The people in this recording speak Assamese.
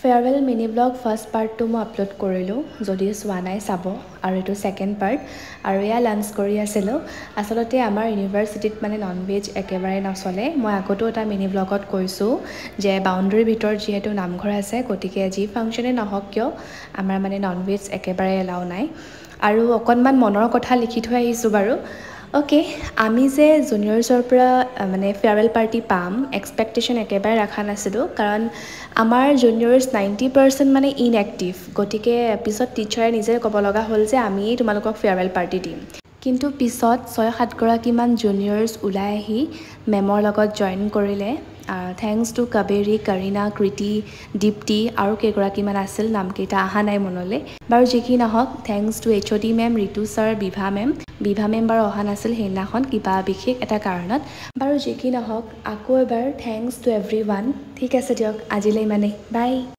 ফেয়াৰৱেল মিনি ব্লগ ফাৰ্ষ্ট পাৰ্টটো মই আপলোড কৰিলোঁ, যদি চোৱা নাই চাব। আৰু এইটো ছেকেণ্ড পাৰ্ট। আৰু এয়া লাঞ্চ কৰি আছিলোঁ। আচলতে আমাৰ ইউনিভাৰ্চিটিত মানে নন ভেজ একেবাৰে নচলে। মই আগতো এটা মিনি ব্লগত কৈছোঁ যে বাউণ্ডেৰীৰ ভিতৰত যিহেতু নামঘৰ আছে, গতিকে যি ফাংচনে নহওক কিয় আমাৰ মানে নন ভেজ একেবাৰে এলাও নাই। আৰু অকণমান মনৰ কথা লিখি থৈ আহিছোঁ বাৰু। অ'কে, আমি যে জুনিয়ৰ্ছৰ পৰা মানে ফেয়াৰৱেল পাৰ্টি পাম এক্সপেক্টেশ্যন একেবাৰে ৰখা নাছিলোঁ, কাৰণ আমাৰ জুনিয়ৰ্ছ 90% মানে ইনএক্টিভ। গতিকে পিছত টিচাৰে নিজে ক'ব লগা হ'ল যে আমিয়েই তোমালোকক ফেয়াৰৱেল পাৰ্টি দিম। কিন্তু পিছত 6-7গৰাকীমান জুনিয়ৰ্ছ ওলাই আহি মেমৰ লগত জইন কৰিলে। থেংকছ টু কাবেৰী, কৰীনা, কৃতি, দীপ্তি আৰু কেইগৰাকীমান আছিল, নামকেইটা অহা নাই মনলৈ। বাৰু যি কি নহওক, thanks two HOD ma'am, Ritu sir, Bibha ma'am. Bibha ma'am বাৰু অহা নাছিল সেইদিনাখন কিবা বিশেষ এটা কাৰণত। বাৰু যি কি নহওক, আকৌ এবাৰ থেংকছ টু এভৰিৱান। ঠিক আছে দিয়ক, আজিলৈ ইমানেই। বাই।